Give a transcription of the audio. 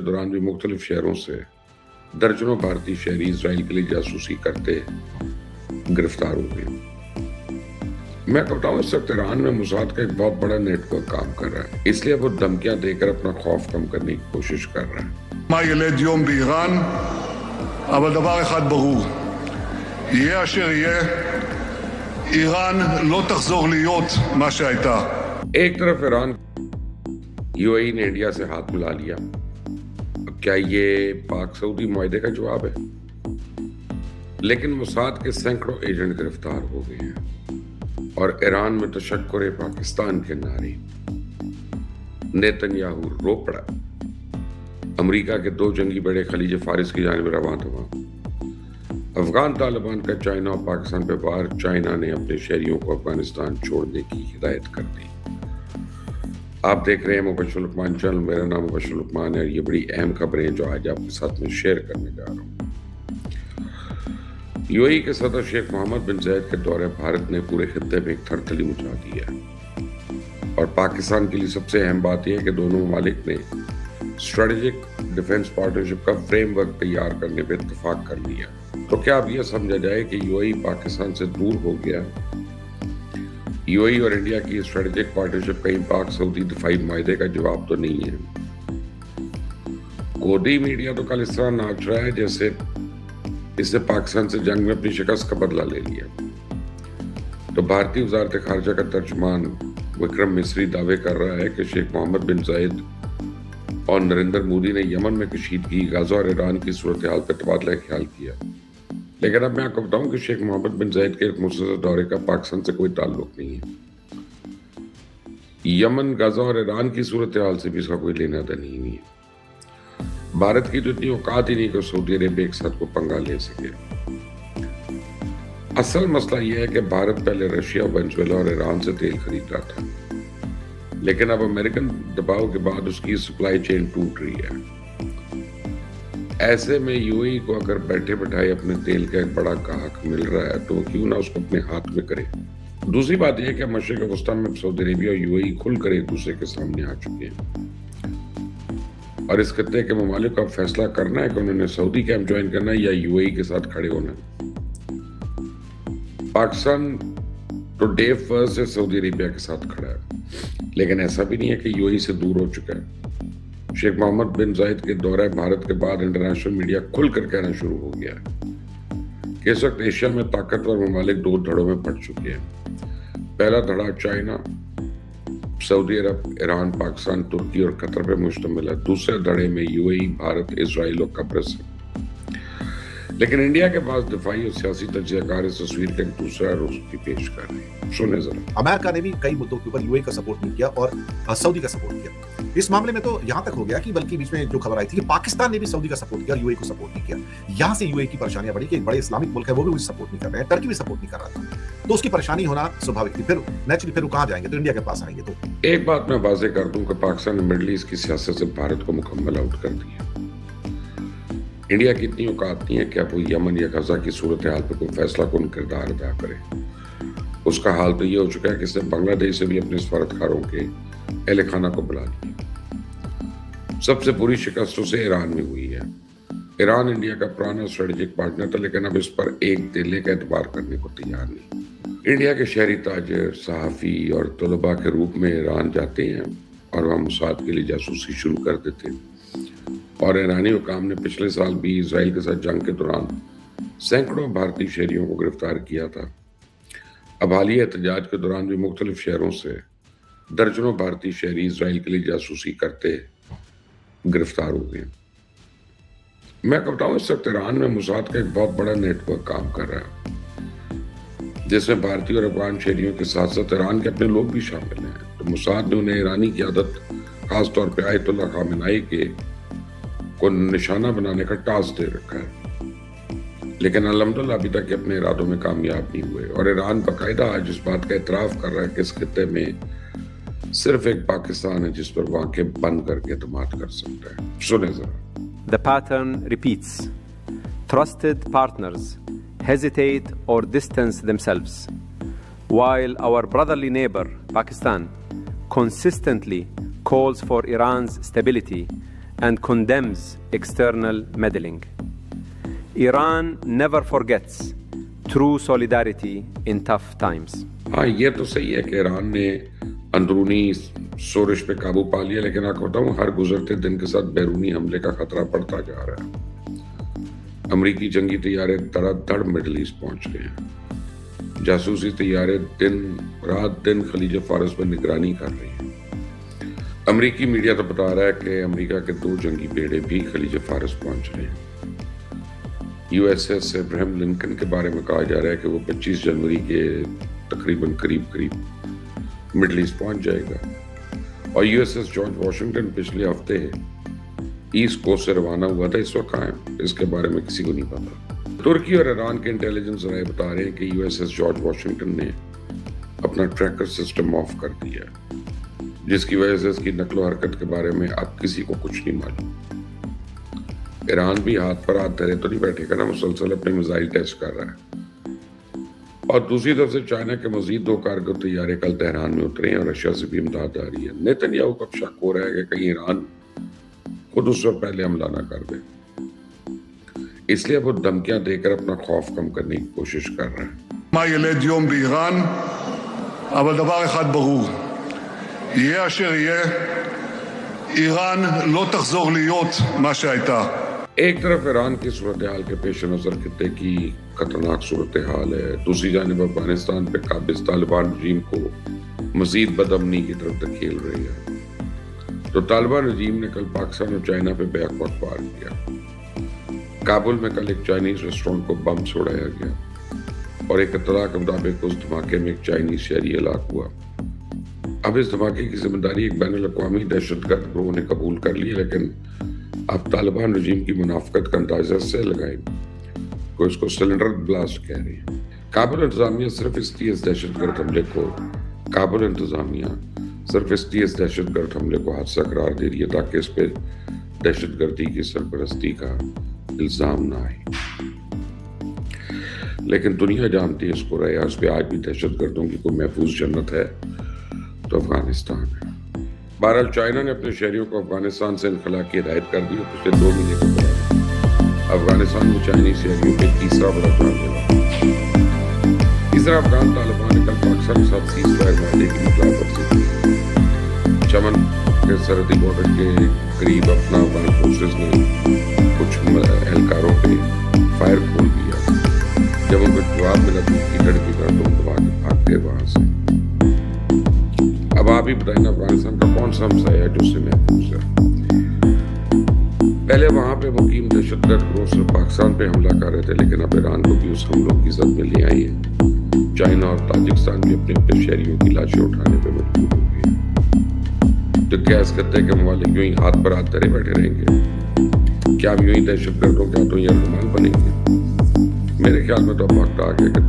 دوران بھی مختلف شہروں سے درجنوں بھارتی شہری اسرائیل کے لیے جاسوسی کرتے گرفتار ہو گئے۔ میں کہتا ہوں اس وقت ایران میں موساد کا ایک بہت بڑا نیٹ ورک کام کر رہا ہے، اس لیے وہ دھمکیاں دے کر اپنا خوف کم کرنے کی کوشش کر رہا ہے۔ מה ילד יום באיראן, אבל דבר אחד ברור, יהיה אשר יהיה, איראן לא תחזור להיות מה שהייתה. ایک طرف ایران یو اے ای نے انڈیا سے ہاتھ ملا لیا، کیا یہ پاک سعودی معاہدے کا جواب ہے؟ لیکن موساد کے سینکڑوں ایجنٹ گرفتار ہو گئے ہیں اور ایران میں تشکر پاکستان کے نعرے۔ نیتن یاہو رو پڑا، امریکہ کے 2 جنگی بیڑے خلیج فارس کی جانب رواں دواں۔ افغان طالبان کا چائنا اور پاکستان پہ وار، چائنا نے اپنے شہریوں کو افغانستان چھوڑنے کی ہدایت کر دی۔ آپ دیکھ رہے ہیں مبشر لقمان چینل، میرا نام مبشر لقمان ہے اور یہ بڑی اہم خبریں ہیں جو آج آپ کے ساتھ میں شیئر کرنے جا رہا ہوں۔ یو اے ای کے صدر شیخ محمد بن زید کے دورہ بھارت نے پورے خطے میں ایک تھرتھلی مچا دی ہے، اور پاکستان کے لیے سب سے اہم بات یہ ہے کہ دونوں ممالک نے اسٹریٹجک ڈیفنس پارٹنرشپ کا فریم ورک تیار کرنے پہ اتفاق کر لیا۔ تو کیا اب یہ سمجھا جائے کہ یو اے ای پاکستان سے دور ہو گیا؟ یو اے ای اور انڈیا کی اسٹریٹجک پارٹنرشپ کہیں پاک سعودی دفاعی معاہدے کا جواب تو نہیں ہے۔ گودی میڈیا تو کل اس طرح ناچ رہا ہے جیسے اس نے پاکستان سے جنگ میں اپنی شکست کا بدلہ لے لیا۔ تو بھارتی وزارت خارجہ کا ترجمان وکرم مسری دعوے کر رہا ہے کہ شیخ محمد بن زائد اور نریندر مودی نے یمن میں کشیدگی، غزہ اور ایران کی صورتحال پر تبادلہ خیال کیا۔ لیکن اب میں آپ کو بتاؤں کہ شیخ محمد بن زائد کے ایک مسلسل دورے کا پاکستان سے کوئی تعلق نہیں ہے۔ یمن، غزہ اور ایران کی صورتحال سے بھی اس کا کوئی لینا دینا نہیں ہے۔ بھارت کی تو اتنی اوقات ہی نہیں کہ سعودی عربیہ کے ساتھ کوئی پنگا لے سکے۔ اصل مسئلہ یہ ہے کہ بھارت پہلے رشیا، وینزویلا اور ایران سے تیل خرید رہا تھا، لیکن اب امریکن دباؤ کے بعد اس کی سپلائی چین ٹوٹ رہی ہے۔ ایسے میں یو اے ای کو اگر بیٹھے بٹھائے اپنے تیل کا ایک بڑا گاہک مل رہا ہے تو کیوں نہ اس کو اپنے ہاتھ میں کرے۔ دوسری بات یہ ہے کہ مشرق وسطیٰ میں سعودی عربیہ اور یو اے ای کھل کر ایک دوسرے کے سامنے آ چکے ہیں، اور اس خطے کے ممالک کو اب فیصلہ کرنا ہے کہ انہوں نے سعودی کیمپ جوائن کرنا ہے یا یو اے ای کے ساتھ کھڑے ہونا ہے۔ پاکستان تو ڈے فرسٹ سے سعودی عربیہ کے ساتھ کھڑا ہے، لیکن ایسا بھی نہیں ہے کہ یو اے ای سے دور ہو چکا ہے۔ شیخ محمد بن زائد کے دورہ بھارت کے بعد انٹرنیشنل میڈیا کھل کر کہنا شروع ہو گیا ہے کہ اس وقت ایشیا میں طاقتور ممالک 2 دھڑوں میں پڑ چکے ہیں۔ پہلا دھڑا چائنا، سعودی عرب، ایران، پاکستان، ترکی اور قطر پہ مشتمل ہے۔ دوسرے دھڑے میں یو اے ای، بھارت، اسرائیل اور قبرص ہے۔ لیکن انڈیا کے پاس دفاعی اور سیاسی تجزیہ کار اس تصویر کا ایک دوسرا رخ بھی پیش کر رہے ہیں۔ سنیں ذرا۔ امریکہ نے بھی کئی مدعوں کے اوپر یو اے ای کا سپورٹ نہیں کیا اور سعودی کا سپورٹ کیا۔ اس معاملے میں تو یہاں تک ہو گیا کہ بلکہ بیچ میں جو خبر آئی تھی کہ پاکستان نے بھی سعودی کا سپورٹ کیا اور یو اے ای کو سپورٹ نہیں کیا۔ یہاں سے یو اے ای کی پریشانیاں بڑھی کہ ایک بڑے اسلامک ملک ہے وہ بھی سپورٹ نہیں کر رہے ہیں، ٹرکی بھی سپورٹ نہیں کر رہا تھا، تو اس کی پریشانی ہونا سبھاوک تھی۔ پھر نیچرلی پھر وہ کہاں جائیں گے؟ تو انڈیا کے پاس آئیں گے۔ تو ایک بات میں واضح کر دوں کہ پاکستان نے مڈل ایسٹ کی سیاست سے بھارت کو مکمل آؤٹ کر دیا۔ انڈیا کی اتنی اوقات نہیں ہے کہ اب وہ یمن یا غزہ کی صورتحال پر کوئی فیصلہ کن کردار ادا کرے۔ اس کا حال تو یہ ہو چکا ہے کہ اس نے بنگلہ دیش سے بھی اپنے سفارتکاروں کے اہل خانہ کو بلا لیا۔ سب سے بری شکست اسے ایران میں ہوئی ہے۔ ایران انڈیا کا پرانا اسٹریٹجک پارٹنر تھا، لیکن اب اس پر ایک تیلے کا اعتبار کرنے کو تیار نہیں۔ انڈیا کے شہری تاجر، صحافی اور طلباء کے روپ میں ایران جاتے ہیں اور وہاں موساد کے لیے جاسوسی شروع کر دیتے ہیں، اور ایرانی حکام نے پچھلے سال بھی اسرائیل کے ساتھ جنگ کے دوران سینکڑوں بھارتی شہریوں کو گرفتار کیا تھا۔ اب حالیہ احتجاج کے دوران بھی مختلف شہروں سے درجنوں بھارتی شہری اسرائیل کے لیے جاسوسی کرتے گرفتار ہو گئے۔ میں کہتا ہوں اس وقت ایران میں موساد کا ایک بہت بڑا نیٹ ورک کام کر رہا ہے، جس میں بھارتی اور افغان شہریوں کے ساتھ ساتھ ایران کے اپنے لوگ بھی شامل ہیں۔ تو موساد نے انہیں ایرانی قیادت، خاص طور پہ آیت اللہ خامنائی کے کو نشانہ بنانے کا ٹاسک دے رکھا ہے، لیکن الحمدللہ ابھی تک اپنے ارادوں میں کامیاب نہیں ہوئے، اور ایران باقاعدہ آج اس بات کا اعتراف کر رہا ہے کہ اس خطے میں صرف ایک پاکستان ہے جس پر وہ آنکھیں بند کر کے اعتماد کر سکتا ہے۔ سنیں ذرا۔ The pattern repeats. Trusted partners hesitate or distance themselves, while our brotherly neighbor, Pakistan, consistently calls for Iran's stability and condemns external meddling. Iran never forgets true solidarity in tough times. ہاں یہ تو صحیح ہے کہ ایران نے اندرونی سورش پہ قابو پا لیا، لیکن آپ کو بتاؤں ہر گزرتے دن کے ساتھ بیرونی حملے کا خطرہ بڑھتا جا رہا ہے۔ امریکی جنگی طیارے دھڑ مڈل ایسٹ پہنچ گئے ہیں، جاسوسی طیارے رات دن خلیج فارس پر نگرانی کر رہے ہیں۔ امریکی میڈیا تو بتا رہا ہے کہ امریکہ کے 2 جنگی بیڑے بھی خلیج فارس پہنچ رہے ہیں۔ یو ایس ایس ابراہیم لنکن کے بارے میں کہا جا رہا ہے کہ وہ 25 جنوری کے تقریباً قریب مڈل ایسٹ پہنچ جائے گا، اور U S S George Washington پچھلے ہفتے ایسٹ کوسٹ سے روانہ ہوا تھا، اس وقت کہاں ہے اس کے بارے میں کسی کو نہیں پتا۔ ترکی اور ایران کے انٹیلیجنس ذرائع بتا رہے ہیں کہ U S S George Washington نے اپنا ٹریکر سسٹم آف کر دیا، جس کی وجہ سے اس کی نقل و حرکت کے بارے میں اب کسی کو کچھ نہیں معلوم۔ ایران بھی ہاتھ پر ہاتھ دھرے تو نہیں بیٹھے گا نا، مسلسل اپنے میزائل ٹیسٹ کر رہا ہے۔ اور دوسری طرف سے چائنا کے مزید 2 کارگو طیارے کل تہران میں اترے ہیں اور رشیا سے بھی امداد آ رہی ہے۔ نیتن یاہو کو شک ہو رہا ہے کہ کہیں ایران خود اس سے پہلے حملہ نہ کر دے، اس لیے وہ دھمکیاں دے کر اپنا خوف کم کرنے کی کوشش کر رہا ہے۔ מה ילד יום באיראן, אבל דבר אחד ברור, יהיה אשר יהיה, איראן לא תחזור להיות מה שהייתה. ایک طرف ایران کی صورتحال کے پیش نظر خطے کی خطرناک صورتحال ہے، دوسری جانب افغانستان پہ قابض طالبان رجیم کو مزید بدامنی کی طرف دھکیل رہی ہے۔ تو طالبان رجیم نے کل پاکستان اور چائنا پہ بیک وقت وار کیا۔ کابل میں کل ایک چائنیز ریسٹورنٹ کو بم سے اڑایا گیا، اور ایک اطلاع کے مطابق اس دھماکے میں ایک چائنیز شہری ہلاک ہوا۔ اب اس دھماکے کی ذمہ داری ایک بین الاقوامی دہشت گرد گروہ نے قبول کر لی، لیکن اب طالبان رجیم کی منافقت کا اندازہ سے لگائیں کوئی اس کو سلنڈر بلاسٹ کہہ رہی ہے۔ کابل انتظامیہ صرف اس دہشت گرد حملے کو حادثہ قرار دے رہی ہے تاکہ اس پہ دہشت گردی کی سرپرستی کا الزام نہ آئے، لیکن دنیا جانتی ہے اس کو رہے، اس پہ آج بھی دہشت گردوں کی کوئی محفوظ جنت ہے تو افغانستان ہے۔ بہرحال چائنا نے اپنے شہریوں کو افغانستان سے انخلا کی ہدایت کر دی اور پچھلے 2 مہینے کے بعد افغانستان میں چائنیز شہریوں پہ تیسرا بڑا جان لیوا۔ اس طرح افغان طالبان نے کل پاکستان کے ساتھ سیز فائر معاہدے کی خلاف ورزی کی۔ چمن کے سرحدی بارڈر کے قریب اپنا افغان فورسز نے کچھ اہلکاروں پہ فائر کھول دیا، جب ان کو جواب ملا تو کی لڑکی کا ڈوم دبا کے بھاگ گئے وہاں سے۔ اب آپ ہی بتائیں افغانستان کا کون سا ہمسایہ ہے جو اس سے محفوظ ہے؟ پہلے وہاں پہ مقیم دہشت گرد گروہ صرف پاکستان پہ حملہ کر رہے تھے، لیکن اب ایران کو بھی اس حملوں کی زد میں لے آئی ہے۔ چائنا اور تاجکستان بھی اپنے شہریوں کی لاشیں اٹھانے پہ مجبور ہو گئے۔ تو کیا اس خطے کے ممالک یوں ہی ہاتھ پر ہاتھ دھرے بیٹھے رہیں گے؟ کیا ہم یوں ہی دہشت گردوں کے ہاتھوں یرغمال بنیں گے؟ میرے خیال میں تو اب وقت آ گیا کہ